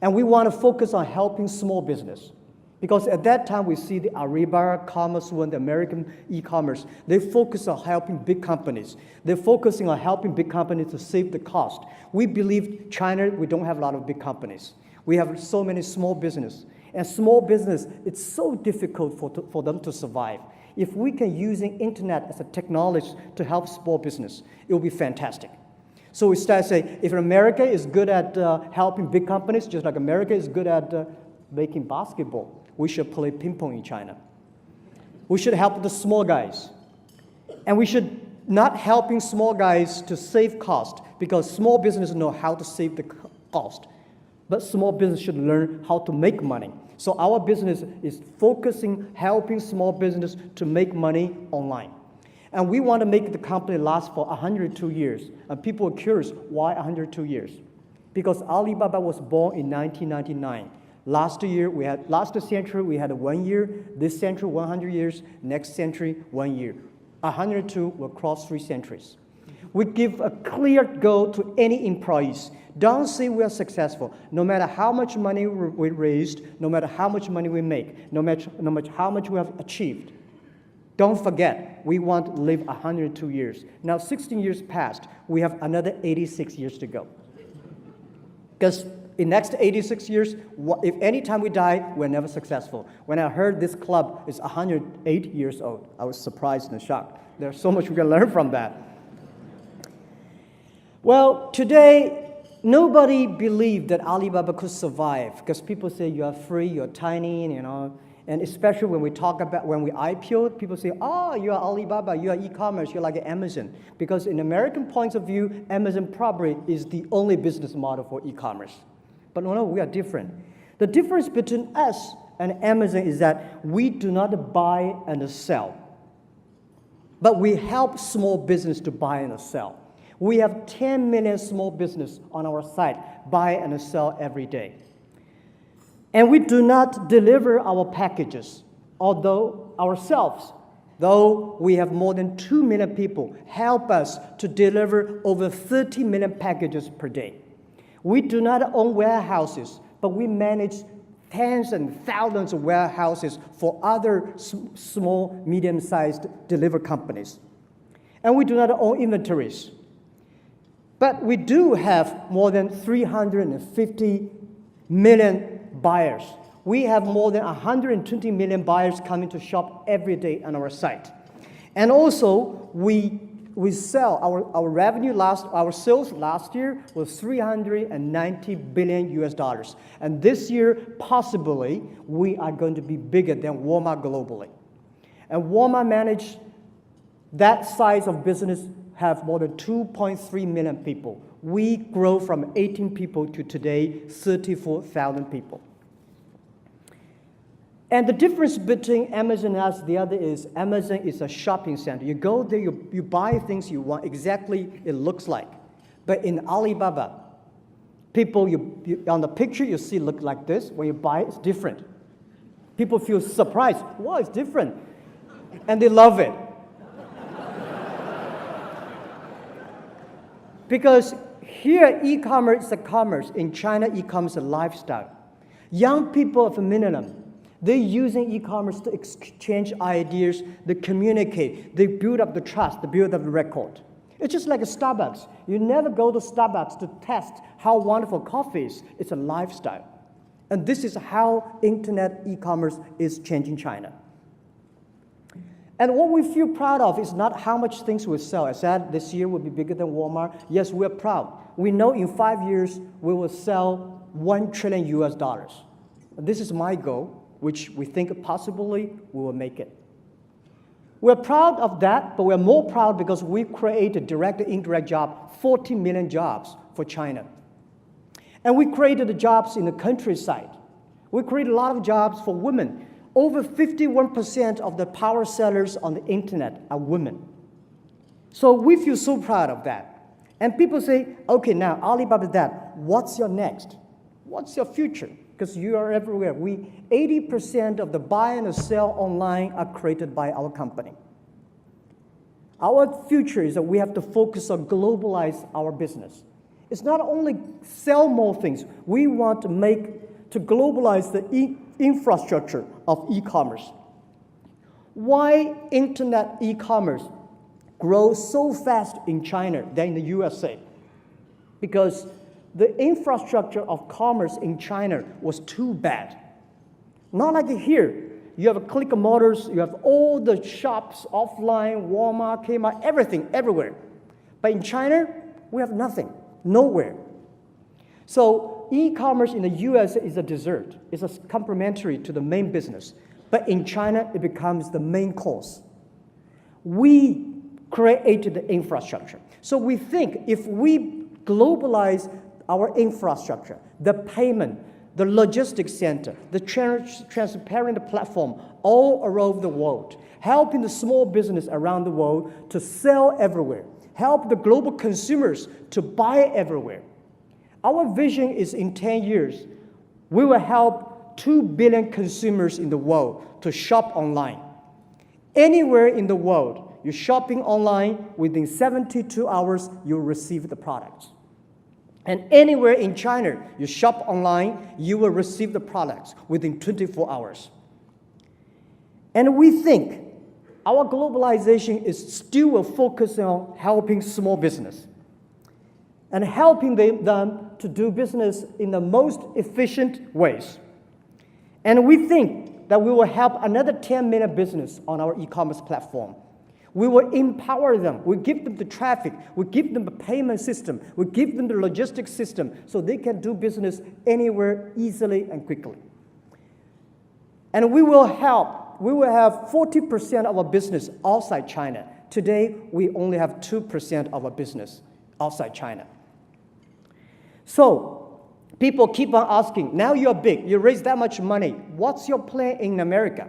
And we want to focus on helping small business. Because at that time, we see the Alibaba, Commerce One, the American e-commerce. They focus on helping big companies. They're focusing on helping big companies to save the cost. We believe China, we don't have a lot of big companies. We have so many small business. And small business, it's so difficult for them to survive. If we can use Internet as a technology to help small business, it will be fantastic. So we start saying, if America is good at helping big companies, just like America is good at making basketball, we should play ping pong in China. We should help the small guys. And we should not helping small guys to save cost, because small businesses know how to save the cost. But small business should learn how to make money. So our business is focusing, helping small business to make money online. And we want to make the company last for 102 years. And people are curious, why 102 years? Because Alibaba was born in 1999. Last century, we had 1 year. This century, 100 years. Next century, 1 year. 102 will cross 3 centuries. We give a clear goal to any employees. Don't say we are successful. No matter how much money we raised, no matter how much money we make, no matter how much we have achieved, don't forget, we want to live 102 years. Now, 16 years passed. We have another 86 years to go. Because in the next 86 years, if any time we die, we're never successful. When I heard this club is 108 years old, I was surprised and shocked. There's so much we can learn from that. Well, today, nobody believed that Alibaba could survive because people say you are free, you're tiny, you know. And especially when we talk about when we IPO, people say, "Oh, you are Alibaba, you are e-commerce, you're like Amazon." Because in American points of view, Amazon probably is the only business model for e-commerce. But no, we are different. The difference between us and Amazon is that we do not buy and sell, but we help small business to buy and sell. We have 10 million small business on our site, buy and sell every day. And we do not deliver our packages, although ourselves, though we have more than 2 million people, help us to deliver over 30 million packages per day. We do not own warehouses, but we manage tens and thousands of warehouses for other small, medium-sized delivery companies. And we do not own inventories. But we do have more than 350 million buyers. We have more than 120 million buyers coming to shop every day on our site. And also, we sell, our revenue our sales last year was 390 billion US dollars. And this year, possibly, we are going to be bigger than Walmart globally. And Walmart managed that size of business have more than 2.3 million people. We grow from 18 people to today, 34,000 people. And the difference between Amazon and us, the other is Amazon is a shopping center. You go there, you buy things you want, exactly it looks like. But in Alibaba, people, on the picture you see look like this. When you buy it, it's different. People feel surprised. Wow, it's different. And they love it. Because here, e-commerce is a commerce. In China, e-commerce is a lifestyle. Young people are minimum. They're using e-commerce to exchange ideas, they communicate, they build up the trust, they build up the record. It's just like a Starbucks. You never go to Starbucks to test how wonderful coffee is. It's a lifestyle. And this is how internet e-commerce is changing China. And what we feel proud of is not how much things we sell. I said this year will be bigger than Walmart. Yes, we're proud. We know in 5 years we will sell 1 trillion US dollars. This is my goal, which we think possibly we will make it. We're proud of that, but we're more proud because we created direct and indirect jobs, 40 million jobs for China. And we created the jobs in the countryside. We created a lot of jobs for women. Over 51% of the power sellers on the internet are women. So we feel so proud of that. And people say, okay, now Alibaba is that. What's your next? What's your future? Because you are everywhere. 80% of the buy and the sell online are created by our company. Our future is that we have to focus on globalize our business. It's not only sell more things. We want to globalize the infrastructure of e-commerce. Why internet e-commerce grows so fast in China than in the USA? Because the infrastructure of commerce in China was too bad. Not like here. You have a click of motors, you have all the shops offline, Walmart, Kmart, everything, everywhere. But in China, we have nothing, nowhere. So e-commerce in the US is a dessert. It's a complementary to the main business. But in China, it becomes the main course. We created the infrastructure. So we think if we globalize our infrastructure, the payment, the logistics center, the transparent platform all around the world, helping the small business around the world to sell everywhere, help the global consumers to buy everywhere. Our vision is in 10 years, we will help 2 billion consumers in the world to shop online. Anywhere in the world, you're shopping online, within 72 hours, you'll receive the products. And anywhere in China, you shop online, you will receive the products within 24 hours. And we think our globalization is still focusing on helping small business and helping them to do business in the most efficient ways. And we think that we will help another 10 million business on our e-commerce platform. We will empower them. We give them the traffic. We give them the payment system. We give them the logistics system so they can do business anywhere easily and quickly. And we will help. We will have 40% of our business outside China. Today, we only have 2% of our business outside China. So, people keep on asking, now you're big, you raise that much money, what's your plan in America?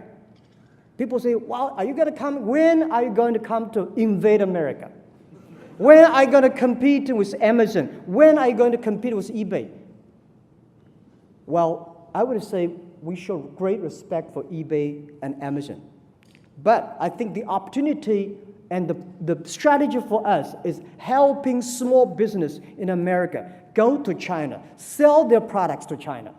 People say, well, are you going to come? When are you going to come to invade America? When are you going to compete with Amazon? When are you going to compete with eBay? Well, I would say we show great respect for eBay and Amazon. But I think the opportunity and the strategy for us is helping small business in America go to China, sell their products to China.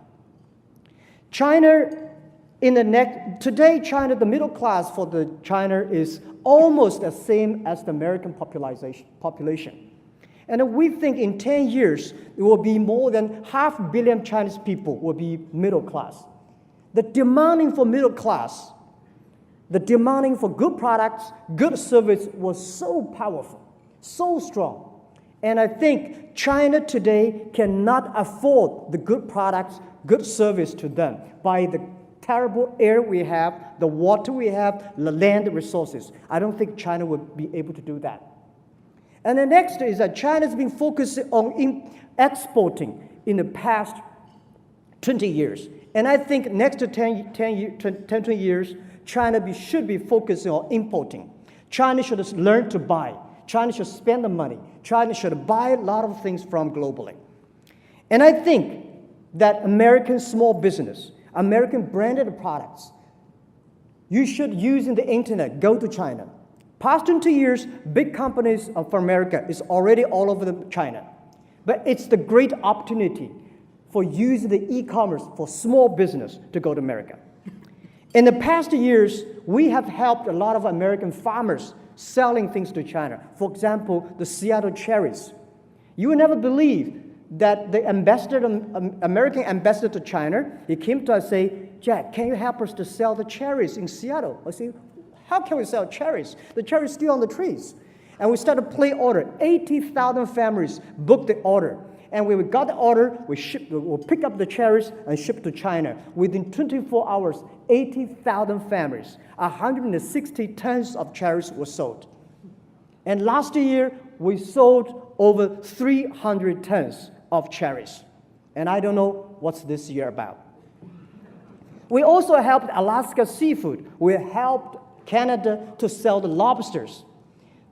Today, China, the middle class for China is almost the same as the American population. And we think in 10 years, there will be more than 500 million Chinese people will be middle class. The demanding for middle class, the demanding for good products, good service was so powerful, so strong. And I think China today cannot afford the good products, good service to them by the terrible air we have, the water we have, the land resources. I don't think China would be able to do that. And the next is that China's been focusing on exporting in the past 20 years. And I think next to 20 years, China should be focusing on importing. China should learn to buy. China should spend the money. China should buy a lot of things from globally. And I think that American small business, American branded products, you should use in the internet, go to China. Past 20 years, big companies of America is already all over China. But it's the great opportunity for using the e-commerce for small business to go to America. In the past years, we have helped a lot of American farmers selling things to China. For example, the Seattle cherries. You will never believe that the American ambassador to China, he came to us and say, Jack, can you help us to sell the cherries in Seattle? I say, how can we sell cherries? The cherries are still on the trees. And we started to place order. 80,000 families booked the order. And when we got the order, we'll pick up the cherries and ship to China. Within 24 hours, 80,000 families, 160 tons of cherries were sold. And last year, we sold over 300 tons of cherries. And I don't know what's this year about. We also helped Alaska Seafood. We helped Canada to sell the lobsters.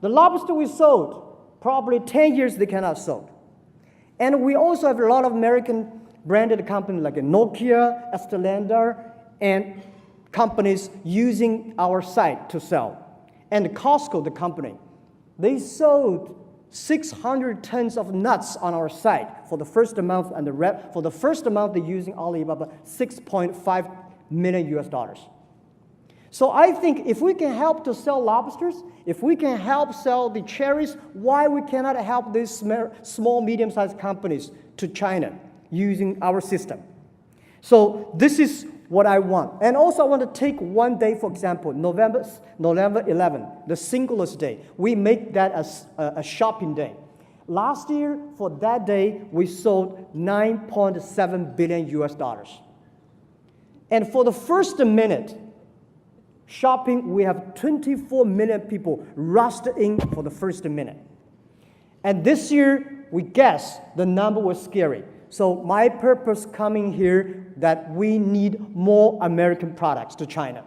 The lobster we sold, probably 10 years they cannot sold. And we also have a lot of American branded companies like Nokia, Estelander, and companies using our site to sell. And Costco, the company, they sold 600 tons of nuts on our site for the first month, and for the first month they're using Alibaba $6.5 million. So I think if we can help to sell lobsters, if we can help sell the cherries, why we cannot help these small, medium-sized companies to China using our system? So this is what I want. And also I want to take one day, for example, November 11, the Singles Day. We make that as a shopping day. Last year, for that day, we sold $9.7 billion. And for the first minute, shopping, we have 24 million people rushed in for the first minute. And this year, we guess the number was scary. So my purpose coming here that we need more American products to China.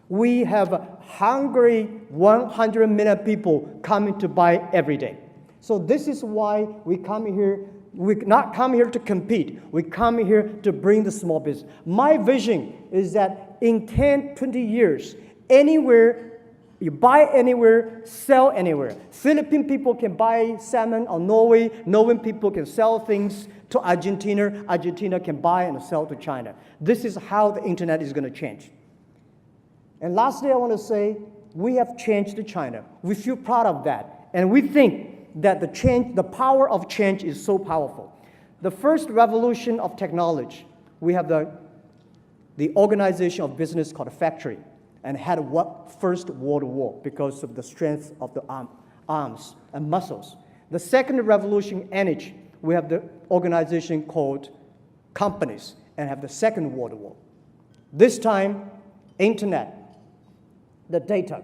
We have hungry 100 million people coming to buy every day. So this is why we come here. We not come here to compete. We come here to bring the small business. My vision is that in 10, 20 years, anywhere, you buy anywhere, sell anywhere. Philippine people can buy salmon on Norway. Norwegian people can sell things to Argentina. Argentina can buy and sell to China. This is how the internet is going to change. And lastly, I want to say, we have changed to China. We feel proud of that. And we think that the power of change is so powerful. The first revolution of technology, we have the organization of business called a factory. and had First World War because of the strength of the arms and muscles. The second revolution energy, we have the organization called companies and have the Second World War. This time, internet, the data,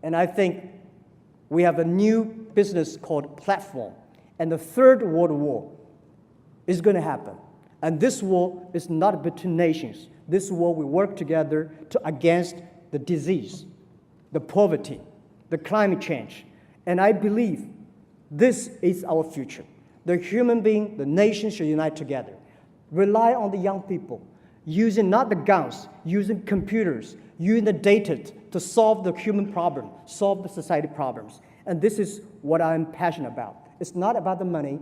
and I think we have a new business called platform. And the Third World War is going to happen. And this war is not between nations. This war we work together against the disease, the poverty, the climate change. And I believe this is our future. The human being, the nation should unite together. Rely on the young people, using not the guns, using computers, using the data to solve the human problem, solve the society problems. And this is what I'm passionate about. It's not about the money,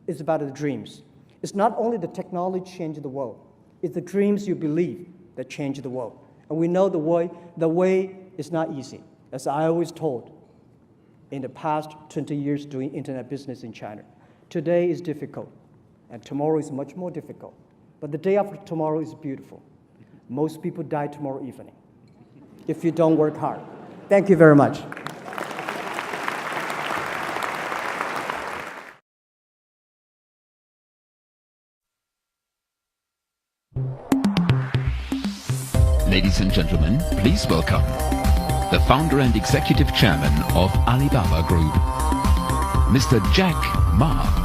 it's about the dreams. It's not only the technology changing the world, it's the dreams you believe that change the world. And we know the way is not easy. As I always told in the past 20 years doing internet business in China. Today is difficult, and tomorrow is much more difficult. But the day after tomorrow is beautiful. Most people die tomorrow evening if you don't work hard. Thank you very much. Ladies and gentlemen, please welcome the founder and executive chairman of Alibaba Group, Mr. Jack Ma.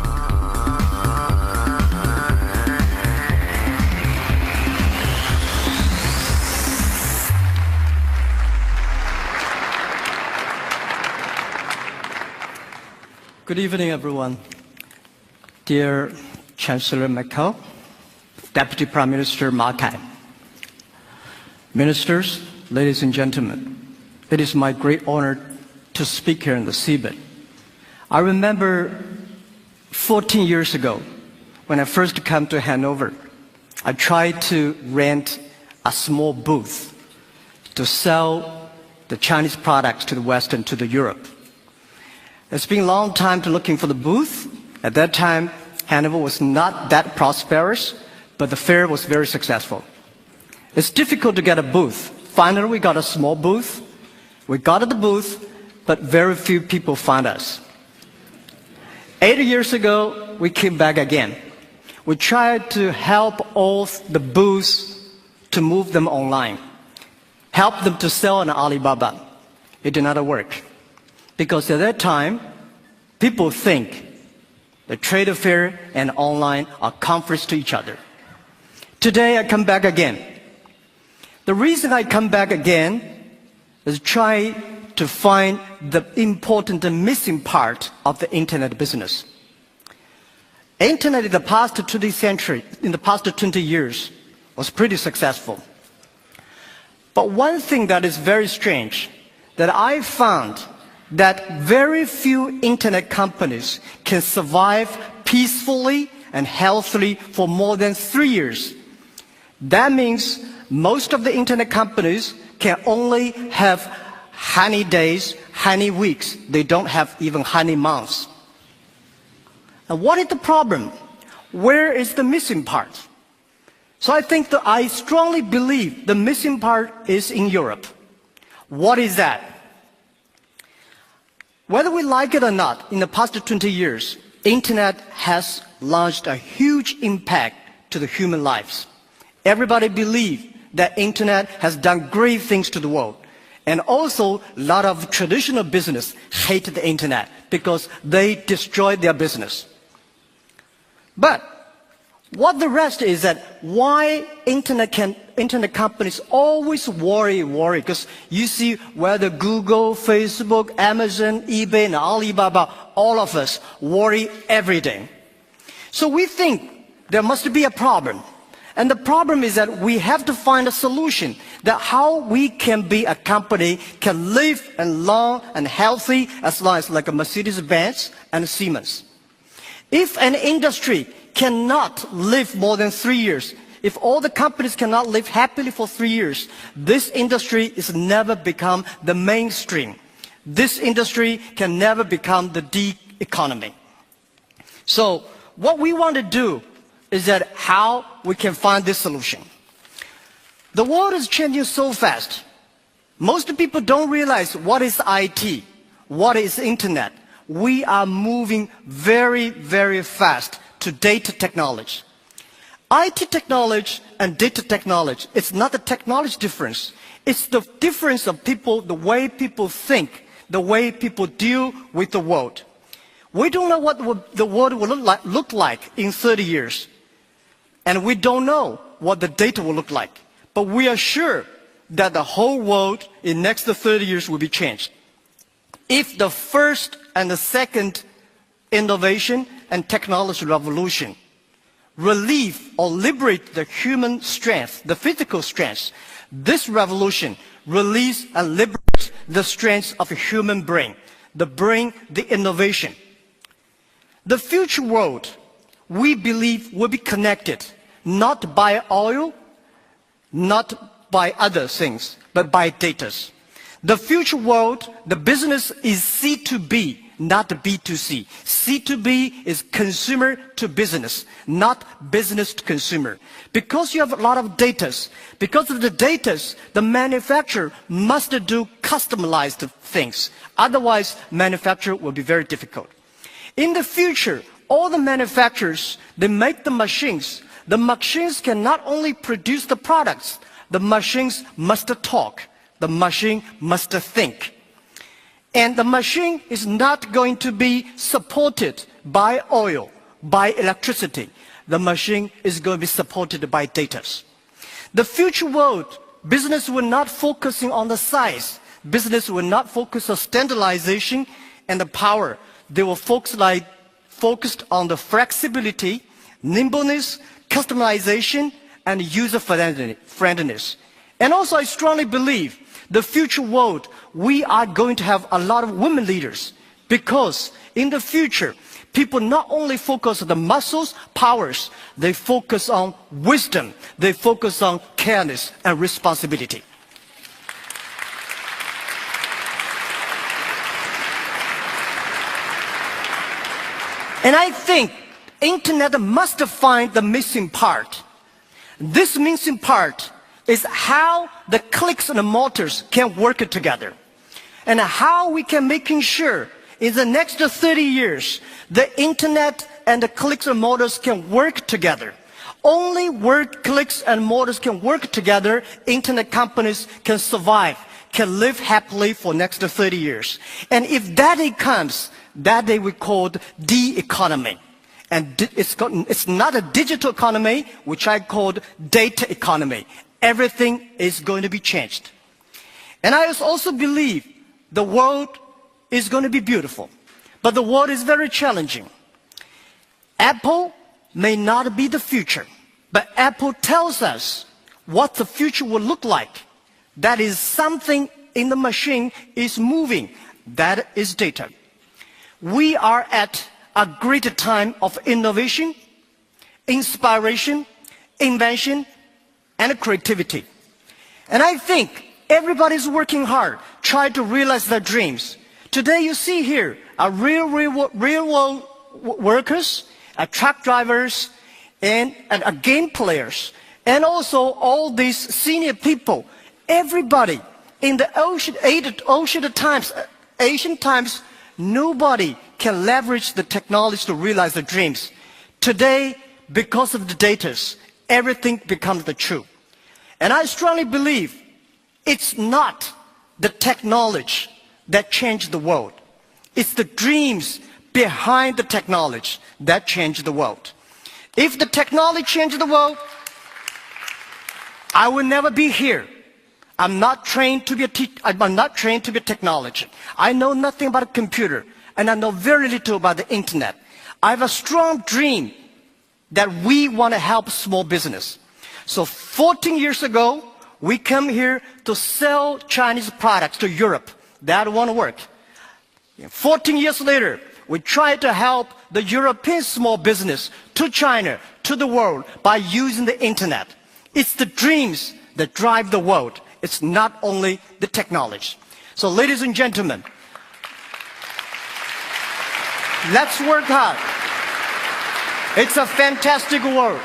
Good evening, everyone. Dear Chancellor Macau, Deputy Prime Minister Ma Kai, ministers, ladies and gentlemen, it is my great honor to speak here in the seabed. I remember 14 years ago, when I first came to Hanover, I tried to rent a small booth to sell the Chinese products to the West and to the Europe. It's been a long time to looking for the booth. At that time, Hanover was not that prosperous, but the fair was very successful. It's difficult to get a booth. Finally, we got a small booth. We got the booth, but very few people found us. 8 years ago, we came back again. We tried to help all the booths to move them online, help them to sell on Alibaba. It did not work. Because at that time, people think the trade fair and online are conflicts to each other. Today, I come back again. The reason I come back again is try to find the important and missing part of the internet business. Internet in the past 20 years, was pretty successful. But one thing that is very strange, that I found that very few internet companies can survive peacefully and healthily for more than 3 years. That means most of the internet companies can only have honey days, honey weeks. They don't have even honey months. And what is the problem? Where is the missing part? So I think that I strongly believe the missing part is in Europe. What is that? Whether we like it or not, in the past 20 years, internet has launched a huge impact to the human lives. Everybody believes that internet has done great things to the world. And also, a lot of traditional business hate the internet because they destroyed their business. But what the rest is that why internet companies always worry, because you see whether Google, Facebook, Amazon, eBay, and Alibaba, all of us worry every day. So we think there must be a problem. And the problem is that we have to find a solution that how we can be a company can live and long and healthy as long as like a Mercedes-Benz and Siemens. If an industry cannot live more than 3 years, if all the companies cannot live happily for 3 years, this industry is never become the mainstream. This industry can never become the economy. So what we want to do is that how we can find this solution. The world is changing so fast. Most people don't realize what is IT, what is internet. We are moving very, very fast to data technology. IT technology and data technology, it's not the technology difference. It's the difference of people, the way people think, the way people deal with the world. We don't know what the world will look like in 30 years. And we don't know what the data will look like. But we are sure that the whole world in next 30 years will be changed. If the first and the second innovation and technology revolution relieve or liberate the human strength, the physical strength, this revolution release and liberate the strength of a human brain, the innovation. The future world, we believe, will be connected, not by oil, not by other things, but by data. The future world, the business is C2B, not B2C. C2B is consumer to business, not business to consumer. Because you have a lot of data, because of the data, the manufacturer must do customized things. Otherwise, manufacture will be very difficult. In the future, all the manufacturers, they make the machines. The machines can not only produce the products, the machines must talk. The machine must think. And the machine is not going to be supported by oil, by electricity. The machine is going to be supported by data. The future world, business will not focusing on the size. Business will not focus on standardization and the power. They will focused on the flexibility, nimbleness, customization, and user friendliness. And also I strongly believe the future world, we are going to have a lot of women leaders, because in the future, people not only focus on the muscles, powers, they focus on wisdom, they focus on careness and responsibility. And I think internet must find the missing part. This missing part is how the clicks and the motors can work together. And how we can making sure in the next 30 years, the internet and the clicks and motors can work together. Only where clicks and motors can work together, internet companies can survive, can live happily for next 30 years. And if that day comes, that day we call the economy. And it's not a digital economy, which I called data economy. Everything is going to be changed. And I also believe the world is going to be beautiful. But the world is very challenging. Apple may not be the future, but Apple tells us what the future will look like. That is something in the machine is moving. That is data. We are at a great time of innovation, inspiration, invention, and creativity. And I think everybody's working hard, trying to realize their dreams. Today you see here are real world workers, truck drivers, and game players, and also all these senior people. Everybody in the Asian times, nobody can leverage the technology to realize their dreams. Today, because of the data, everything becomes the truth. And I strongly believe it's not the technology that changed the world. It's the dreams behind the technology that changed the world. If the technology changed the world, I will never be here. I'm not trained to be I'm not trained to be a technology. I know nothing about a computer, and I know very little about the internet. I have a strong dream that we want to help small business. So 14 years ago, we come here to sell Chinese products to Europe. That won't work. 14 years later, we try to help the European small business to China, to the world, by using the internet. It's the dreams that drive the world. It's not only the technology. So ladies and gentlemen, let's work hard. It's a fantastic world.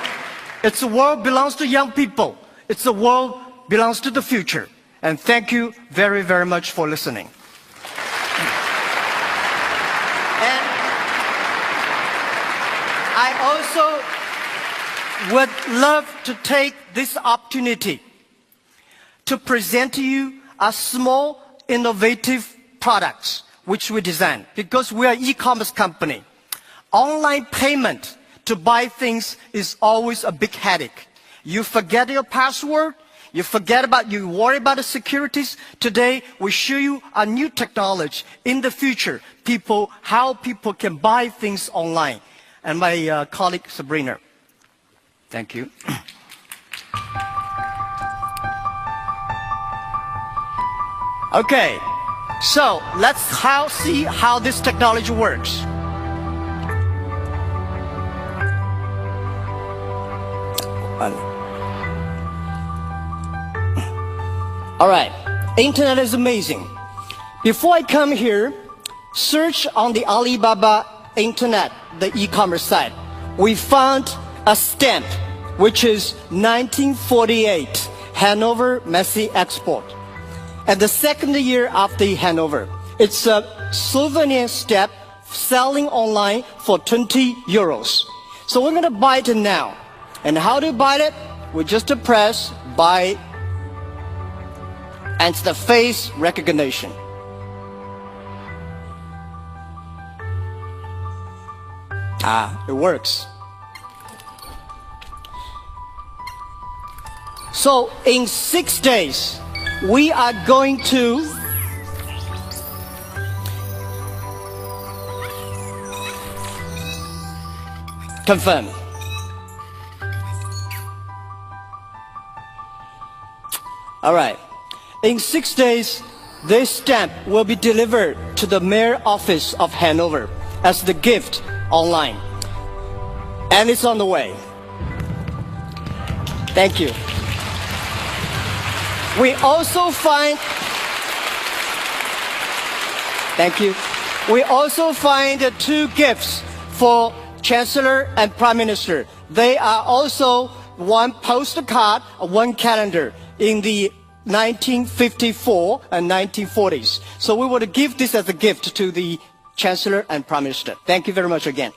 It's a world belongs to young people. It's a world belongs to the future. And thank you very, very much for listening. And I also would love to take this opportunity to present to you a small, innovative products which we designed, because we are an e-commerce company. Online payment to buy things is always a big headache. You forget your password, you worry about the securities. Today, we show you a new technology. In the future, how people can buy things online. And my colleague, Sabrina. Thank you. Okay, so let's see how this technology works. All right, internet is amazing. Before I come here, search on the Alibaba internet, the e-commerce site. We found a stamp, which is 1948 Hanover Messe Export. And the second year after Hanover. It's a souvenir stamp selling online for 20 euros. So we're going to buy it now. And how to buy it? We just press buy, and it's the face recognition. It works. So in 6 days, we are going to confirm. All right. In 6 days, this stamp will be delivered to the mayor office of Hanover as the gift online. And it's on the way. Thank you. We also find, thank you. We also find 2 gifts for Chancellor and Prime Minister. They are also one postcard, one calendar in the 1954 and 1940s. So we want to give this as a gift to the Chancellor and Prime Minister. Thank you very much again.